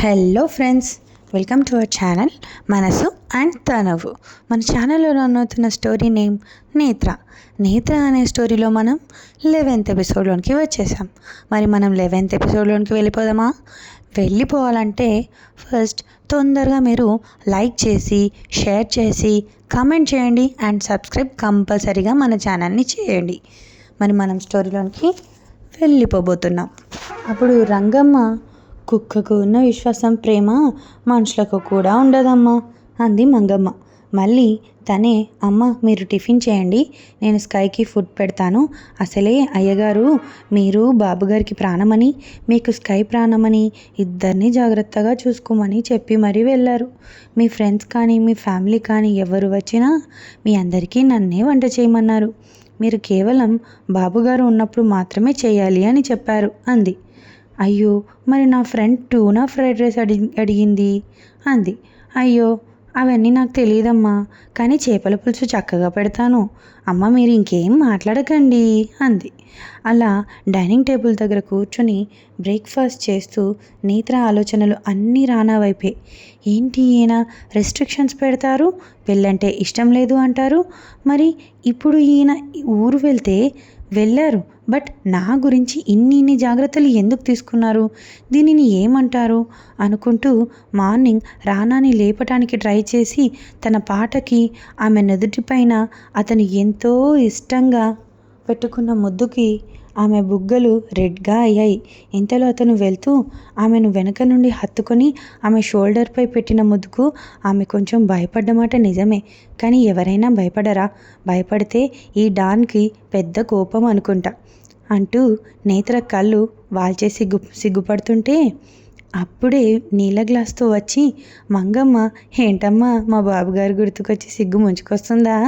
Hello friends, welcome to our channel మనసు and తనవు. మన ఛానల్లో రన్ అవుతున్న స్టోరీ నేమ్ నేత్ర అనే స్టోరీలో మనం 11th ఎపిసోడ్లోనికి వచ్చేసాం. మరి మనం 11th ఎపిసోడ్లోనికి వెళ్ళిపోవాలంటే ఫస్ట్ తొందరగా మీరు లైక్ చేసి, షేర్ చేసి, కామెంట్ చేయండి అండ్ సబ్స్క్రైబ్ కంపల్సరీగా మన ఛానల్ని చేయండి. మరి మనం స్టోరీలోనికి వెళ్ళిపోబోతున్నాం. అప్పుడు రంగమ్మ, కుక్కకు ఉన్న విశ్వాసం, ప్రేమ మనుషులకు కూడా ఉండదమ్మా అంది మంగమ్మ. మళ్ళీ తనే, అమ్మ మీరు టిఫిన్ చేయండి, నేను స్కైకి ఫుడ్ పెడతాను. అసలే అయ్యగారు మీరు బాబుగారికి ప్రాణమని, మీకు స్కై ప్రాణమని ఇద్దరిని జాగ్రత్తగా చూసుకోమని చెప్పి మరీ వెళ్ళారు. మీ ఫ్రెండ్స్ కానీ మీ ఫ్యామిలీ కానీ ఎవరు వచ్చినా మీ అందరికీ నన్నే వంట చేయమన్నారు. మీరు కేవలం బాబుగారు ఉన్నప్పుడు మాత్రమే చేయాలి అని చెప్పారు అంది. అయ్యో, మరి నా ఫ్రెండ్ టూనా ఫ్రైడ్ రైస్ అడిగింది అంది. అయ్యో, అవన్నీ నాకు తెలియదమ్మా, కానీ చేపల పులుసు చక్కగా పెడతాను. అమ్మ మీరు ఇంకేం మాట్లాడకండి అంది. అలా డైనింగ్ టేబుల్ దగ్గర కూర్చొని బ్రేక్ఫాస్ట్ చేస్తూ నేత్ర ఆలోచనలు అన్నీ రానా వైపే. ఏంటి ఈయన రెస్ట్రిక్షన్స్ పెడతారు, పెళ్ళంటే ఇష్టం లేదు అంటారు, మరి ఇప్పుడు ఈయన ఊరు వెళ్ళారు, బట్ నా గురించి ఇన్ని జాగ్రత్తలు ఎందుకు తీసుకున్నారు, దీనిని ఏమంటారు అనుకుంటూ మార్నింగ్ రానాని లేపటానికి ట్రై చేసి తన పాటకి ఆమె నుదుటిపైన అతను ఎంతో ఇష్టంగా పెట్టుకున్న ముద్దుకి ఆమె బుగ్గలు రెడ్గా అయ్యాయి. ఇంతలో అతను వెళ్తూ ఆమెను వెనక నుండి హత్తుకొని ఆమె షోల్డర్పై పెట్టిన ముద్దుకు ఆమె కొంచెం భయపడ్డమాట నిజమే, కానీ ఎవరైనా భయపడరా? భయపడితే ఈ డాన్కి పెద్ద కోపం అనుకుంటా అంటూ నేత్ర కళ్ళు వాల్చే సిగ్గుపడుతుంటే అప్పుడే నీళ్ళ గ్లాస్తో వచ్చి, మంగమ్మ ఏంటమ్మా మా బాబుగారు గుర్తుకొచ్చి సిగ్గు ముంచుకొస్తుందా,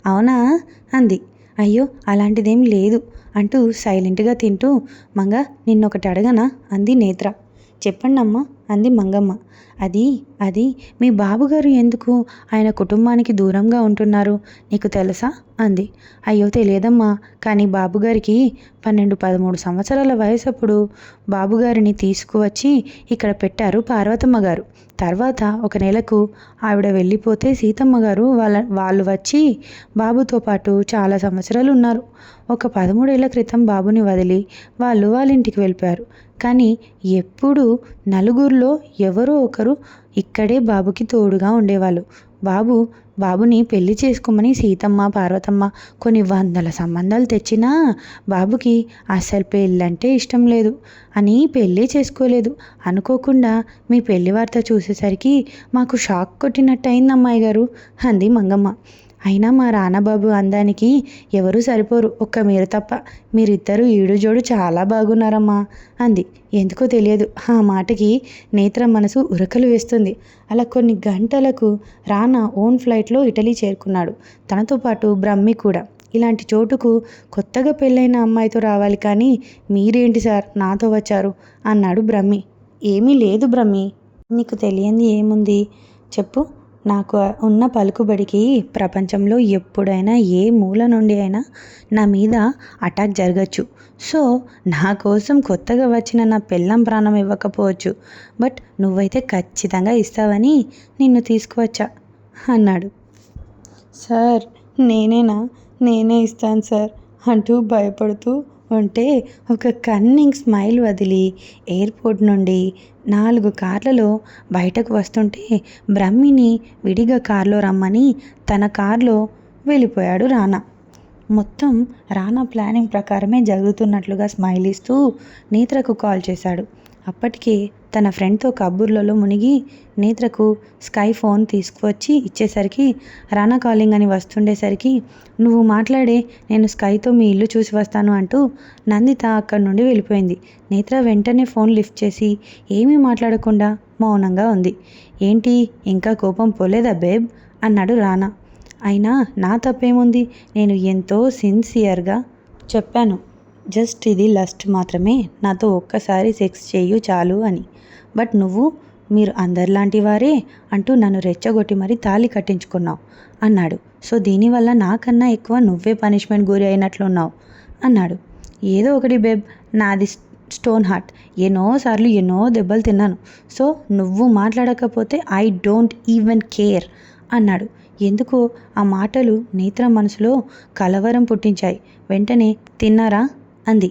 అవునా అంది. అయ్యో అలాంటిదేం లేదు అంటూ సైలెంట్గా తింటూ, మంగ నిన్నొకటి అడగనా అంది నేత్ర. చెప్పండమ్మా అంది మంగమ్మ. అది మీ బాబుగారు ఎందుకు ఆయన కుటుంబానికి దూరంగా ఉంటున్నారు నీకు తెలుసా అంది. అయ్యో తెలియదమ్మా, కానీ బాబుగారికి 12-13 సంవత్సరాల వయసప్పుడు బాబుగారిని తీసుకువచ్చి ఇక్కడ పెట్టారు పార్వతమ్మ గారు. తర్వాత 1 నెలకు ఆవిడ వెళ్ళిపోతే సీతమ్మ గారు వాళ్ళు వచ్చి బాబుతో పాటు చాలా సంవత్సరాలు ఉన్నారు. ఒక 13 ఏళ్ల క్రితం బాబుని వదిలి వాళ్ళ ఇంటికి వెళ్ళిపోయారు. కానీ ఎప్పుడూ నలుగురిలో ఎవరో ఒకరు ఇక్కడే బాబుకి తోడుగా ఉండేవాళ్ళు. బాబుని పెళ్లి చేసుకోమని సీతమ్మ, పార్వతమ్మ కొన్ని 100 సంబంధాలు తెచ్చినా బాబుకి అసలు పెళ్ళంటే ఇష్టం లేదు అని పెళ్ళే చేసుకోలేదు. అనుకోకుండా మీ పెళ్లి వార్త చూసేసరికి మాకు షాక్ కొట్టినట్టు అయింది అమ్మాయి గారు అంది మంగమ్మ. అయినా మా రానాబాబు అందానికి ఎవరూ సరిపోరు, ఒక్క మీరు తప్ప. మీరిద్దరూ ఈడుజోడు చాలా బాగున్నారమ్మా అంది. ఎందుకో తెలియదు ఆ మాటకి నేత్ర మనసు ఉరకలు వేస్తుంది. అలా కొన్ని గంటలకు రానా ఓన్ ఫ్లైట్లో ఇటలీ చేరుకున్నాడు. తనతో పాటు బ్రహ్మి కూడా. ఇలాంటి చోటుకు కొత్తగా పెళ్ళైన అమ్మాయితో రావాలి, కానీ మీరేంటి సార్ నాతో వచ్చారు అన్నాడు బ్రహ్మి. ఏమీ లేదు బ్రహ్మి, నీకు తెలియంది ఏముంది చెప్పు. నాకు ఉన్న పలుకుబడికి ప్రపంచంలో ఎప్పుడైనా ఏ మూల నుండి అయినా నా మీద అటాక్ జరగచ్చు. సో నా కోసం కొత్తగా వచ్చిన నా పెళ్ళాం ప్రాణం ఇవ్వకపోవచ్చు, బట్ నువ్వైతే ఖచ్చితంగా ఇస్తావని నిన్ను తీసుకువచ్చా అన్నాడు. సార్ నేనే ఇస్తాను సార్ అంటూ భయపడుతూ ఉంటే ఒక కన్నింగ్ స్మైల్ వదిలి ఎయిర్పోర్ట్ నుండి 4 కార్లలో బయటకు వస్తుంటే బ్రహ్మిని విడిగా కారులో రమ్మని తన కారులో వెళ్ళిపోయాడు రానా. మొత్తం రానా ప్లానింగ్ ప్రకారమే జరుగుతున్నట్లుగా స్మైల్ ఇస్తూ నేత్రకు కాల్ చేశాడు. అప్పటికే తన ఫ్రెండ్తో కబుర్లలో మునిగి నేత్రకు స్కై ఫోన్ తీసుకువచ్చి ఇచ్చేసరికి రానా కాలింగ్ అని వస్తుండేసరికి, నువ్వు మాట్లాడే, నేను స్కైతో మీ ఇల్లు చూసి వస్తాను అంటూ నందిత అక్కడి నుండి వెళ్ళిపోయింది. నేత్ర వెంటనే ఫోన్ లిఫ్ట్ చేసి ఏమీ మాట్లాడకుండా మౌనంగా ఉంది. ఏంటి ఇంకా కోపం పోలేదా బేబ్ అన్నాడు రానా. అయినా నా తప్పేముంది, నేను ఎంతో సిన్సియర్గా చెప్పాను, జస్ట్ ఇది లస్ట్ మాత్రమే, నాతో ఒక్కసారి సెక్స్ చేయు చాలు అని. బట్ మీరు అందరిలాంటి వారే అంటూ నన్ను రెచ్చగొట్టి మరీ తాళి కట్టించుకున్నావు అన్నాడు. సో దీనివల్ల నాకన్నా ఎక్కువ నువ్వే పనిష్మెంట్ గురి అయినట్లున్నావు అన్నాడు. ఏదో ఒకటి బేబ్, స్టోన్ హార్ట్, ఎన్నోసార్లు ఎన్నో దెబ్బలు తిన్నాను. సో నువ్వు మాట్లాడకపోతే ఐ డోంట్ ఈవెన్ కేర్ అన్నాడు. ఎందుకో ఆ మాటలు నేత్ర మనసులో కలవరం పుట్టించాయి. వెంటనే తిన్నారా అంది.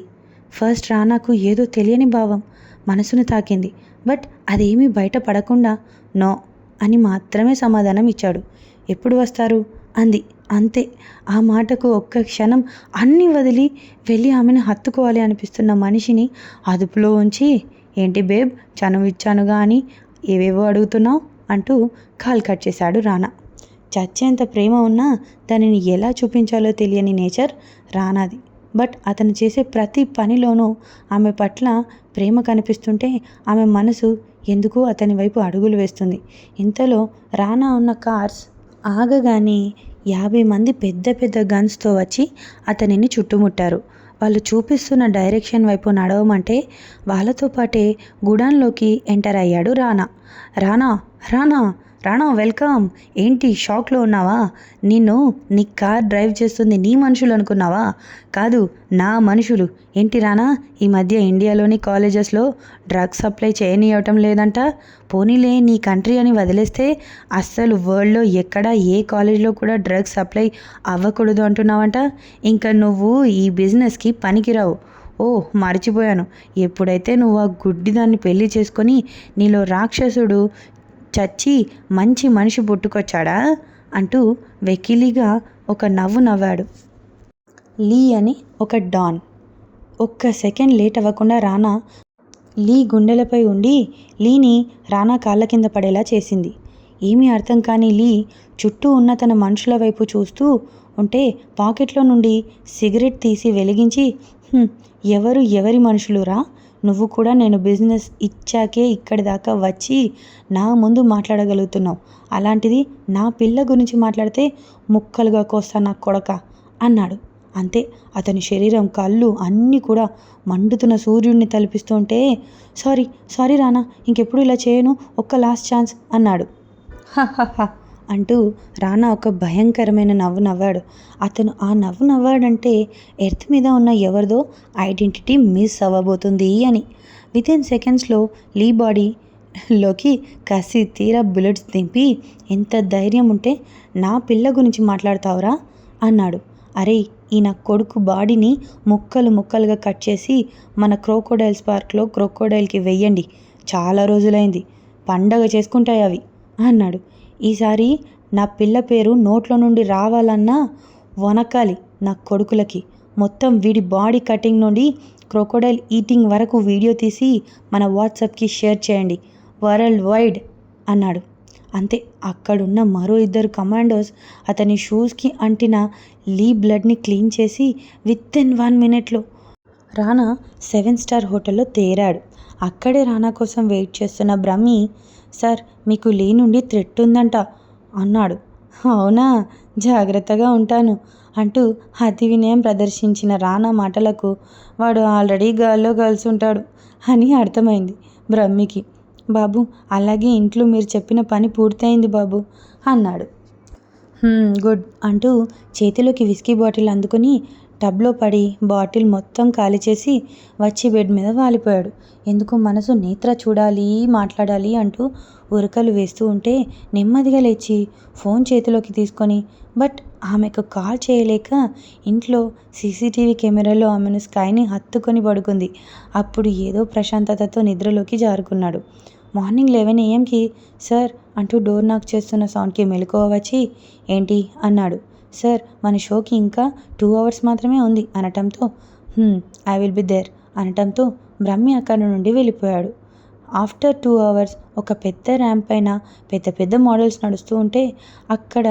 ఫస్ట్ రానాకు ఏదో తెలియని భావం మనసును తాకింది. బట్ అదేమీ బయట పడకుండా నో అని మాత్రమే సమాధానం ఇచ్చాడు. ఎప్పుడు వస్తారు అంది. అంతే. ఆ మాటకు ఒక్క క్షణం అన్నీ వదిలి వెళ్ళి ఆమెను హత్తుకోవాలి అనిపిస్తున్న మనిషిని అదుపులో ఉంచి, ఏంటి బేబ్ చనువు ఇచ్చానుగా అని ఏవేవో అడుగుతున్నావు అంటూ కాల్ కట్ చేశాడు రానా. చచ్చేంత ప్రేమ ఉన్నా దానిని ఎలా చూపించాలో తెలియని నేచర్ రానాది. బట్ అతను చేసే ప్రతి పనిలోనూ ఆమె పట్ల ప్రేమ కనిపిస్తుంటే ఆమె మనసు ఎందుకు అతని వైపు అడుగులు వేస్తుంది. ఇంతలో రానా ఉన్న కార్స్ ఆగగానే 50 మంది పెద్ద పెద్ద గన్స్తో వచ్చి అతనిని చుట్టుముట్టారు. వాళ్ళు చూపిస్తున్న డైరెక్షన్ వైపు నడవమంటే వాళ్ళతో పాటే గుడాన్లోకి ఎంటర్ అయ్యాడు రానా. రానా రానా రానా వెల్కమ్. ఏంటి షాక్లో ఉన్నావా? నీ కార్ డ్రైవ్ చేస్తుంది నీ మనుషులు అనుకున్నావా? కాదు, నా మనుషులు. ఏంటి రానా, ఈ మధ్య ఇండియాలోని కాలేజెస్లో డ్రగ్స్ సప్లై చేయనివ్వటం లేదంట. పోనీలే నీ కంట్రీ అని వదిలేస్తే అస్సలు వరల్డ్లో ఎక్కడా ఏ కాలేజ్లో కూడా డ్రగ్స్ సప్లై అవ్వకూడదు అంటున్నావంట. ఇంకా నువ్వు ఈ బిజినెస్కి పనికిరావు. ఓ మర్చిపోయాను, ఎప్పుడైతే నువ్వు ఆ గుడ్డిదాన్ని పెళ్లి చేసుకొని నీలో రాక్షసుడు చచ్చి మంచి మనిషి పుట్టుకొచ్చాడా అంటూ వెకిలిగా ఒక నవ్వు నవ్వాడు. లీ అని ఒక డాన్. ఒక్క సెకండ్ లేట్ అవ్వకుండా రానా లీ గుండెలపై ఉండి లీని రానా కాళ్ళ కింద పడేలా చేసింది. ఏమీ అర్థం కాని లీ చుట్టూ ఉన్న తన మనుషుల వైపు చూస్తూ ఉంటే పాకెట్లో నుండి సిగరెట్ తీసి వెలిగించి, ఎవరి మనుషులురా? నువ్వు కూడా నేను బిజినెస్ ఇచ్చాకే ఇక్కడి దాకా వచ్చి నా ముందు మాట్లాడగలుగుతున్నావు. అలాంటిది నా పిల్ల గురించి మాట్లాడితే ముక్కలుగా కోస్తా నా కొడక అన్నాడు. అంతే. అతని శరీరం, కళ్ళు అన్నీ కూడా మండుతున్న సూర్యుడిని తలపిస్తుంటే సారీ రానా, ఇంకెప్పుడు ఇలా చేయను, ఒక్క లాస్ట్ ఛాన్స్ అన్నాడు. హహహ అంటూ రానా ఒక భయంకరమైన నవ్వు నవ్వాడు. అతను ఆ నవ్వు నవ్వాడంటే ఎర్త్ మీద ఉన్న ఎవరిదో ఐడెంటిటీ మిస్ అవ్వబోతుంది అని. వితిన్ సెకండ్స్లో లీ బాడీలోకి కసి తీరా బుల్లెట్స్ దింపి, ఎంత ధైర్యం ఉంటే నా పిల్ల గురించి మాట్లాడతావురా అన్నాడు. అరే, ఈ నా కొడుకు బాడీని ముక్కలు ముక్కలుగా కట్ చేసి మన క్రోకోడైల్స్ పార్క్లో క్రోకోడైల్కి వెయ్యండి. చాలా రోజులైంది, పండగ చేసుకుంటాయి అవి అన్నాడు. ఈసారి నా పిల్ల పేరు నోట్లో నుండి రావాలన్నా వనకాలి నా కొడుకులకి. మొత్తం వీడి బాడీ కటింగ్ నుండి క్రోకోడైల్ ఈటింగ్ వరకు వీడియో తీసి మన వాట్సాప్కి షేర్ చేయండి, వరల్డ్ వైడ్ అన్నాడు. అంతే. అక్కడున్న మరో 2 కమాండోస్ అతని షూస్కి అంటిన లీ బ్లడ్ని క్లీన్ చేసి వితిన్ 1 మినిట్లో రానా 7 స్టార్ హోటల్లో తేరాడు. అక్కడే రానా కోసం వెయిట్ చేస్తున్న బ్రహ్మి, సార్ మీకు లీ నుండి థ్రెట్ ఉందంట అన్నాడు. అవునా, జాగ్రత్తగా ఉంటాను అంటూ అతి వినయం ప్రదర్శించిన రానా మాటలకు వాడు ఆల్రెడీ గాల్లో ఉంటాడు అని అర్థమైంది బ్రహ్మికి. బాబు, అలాగే ఇంట్లో మీరు చెప్పిన పని పూర్తయింది బాబు అన్నాడు. గుడ్ అంటూ చేతిలోకి విస్కీ బాటిల్ అందుకుని టబ్లో పడి బాటిల్ మొత్తం ఖాళీ చేసి వచ్చి బెడ్ మీద వాలిపోయాడు. ఎందుకు మనసు నేత్ర చూడాలి, మాట్లాడాలి అంటూ ఉరకలు వేస్తూ ఉంటే నెమ్మదిగా లేచి ఫోన్ చేతిలోకి తీసుకొని, బట్ ఆమెకు కాల్ చేయలేక ఇంట్లో సీసీటీవీ కెమెరాలో ఆమెను స్కైని హత్తుకొని పడుకుంది. అప్పుడు ఏదో ప్రశాంతతతో నిద్రలోకి జారుకున్నాడు. మార్నింగ్ 11 AM సార్ అంటూ డోర్ నాక్ చేస్తున్న సౌండ్కి మెలకువ వచ్చి, ఏంటి అన్నాడు. సార్, మన షోకి ఇంకా 2 hours మాత్రమే ఉంది అనటంతో, ఐ విల్ బి దేర్ అనటంతో బ్రహ్మి అక్కడి నుండి వెళ్ళిపోయాడు. ఆఫ్టర్ 2 hours ఒక పెద్ద ర్యాంప్ పైన పెద్ద పెద్ద మోడల్స్ నడుస్తూ ఉంటే అక్కడ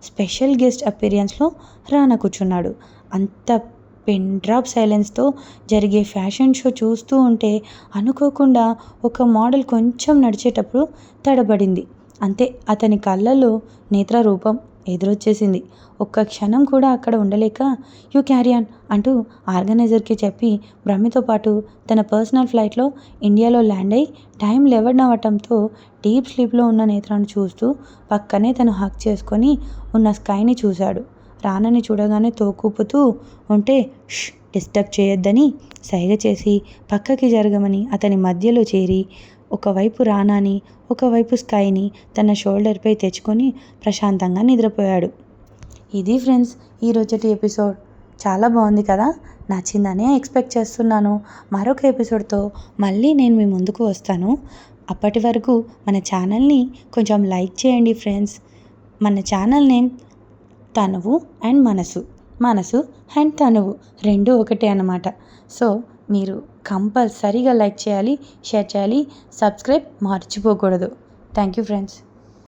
స్పెషల్ గెస్ట్ అపీరియన్స్లో రానా కూర్చున్నాడు. అంత పెన్ డ్రాప్ సైలెన్స్తో జరిగే ఫ్యాషన్ షో చూస్తూ ఉంటే అనుకోకుండా ఒక మోడల్ కొంచెం నడిచేటప్పుడు తడబడింది. అంతే. అతని కళ్ళల్లో నేత్ర రూపం ఎదురొచ్చేసింది. ఒక్క క్షణం కూడా అక్కడ ఉండలేక యూ క్యారీ ఆన్ అంటూ ఆర్గనైజర్కి చెప్పి బ్రహ్మితో పాటు తన పర్సనల్ ఫ్లైట్లో ఇండియాలో ల్యాండ్ అయి టైం 11 అవ్వటంతో డీప్ స్లీప్లో ఉన్న నేత్రాన్ని చూస్తూ పక్కనే తను హక్ చేసుకొని ఉన్న స్కైని చూశాడు. రానని చూడగానే తోకూపుతూ ఉంటే డిస్టర్బ్ చేయొద్దని సైగ చేసి పక్కకి జరగమని అతని మధ్యలో చేరి ఒకవైపు రానాని ఒకవైపు స్కైని తన షోల్డర్పై తెచ్చుకొని ప్రశాంతంగా నిద్రపోయాడు. ఇది ఫ్రెండ్స్ ఈరోజటి ఎపిసోడ్. చాలా బాగుంది కదా, నచ్చిందనే ఎక్స్పెక్ట్ చేస్తున్నాను. మరొక ఎపిసోడ్తో మళ్ళీ నేను మీ ముందుకు వస్తాను. అప్పటి వరకు మన ఛానల్ని కొంచెం లైక్ చేయండి ఫ్రెండ్స్. మన ఛానల్ నేమ్ తనువు అండ్ మనసు, మనసు అండ్ తనువు రెండు ఒకటే అన్నమాట. సో మీరు కంపల్సరీగా లైక్ చేయాలి, షేర్ చేయాలి, సబ్స్క్రైబ్ మర్చిపోకూడదు. Thank you friends.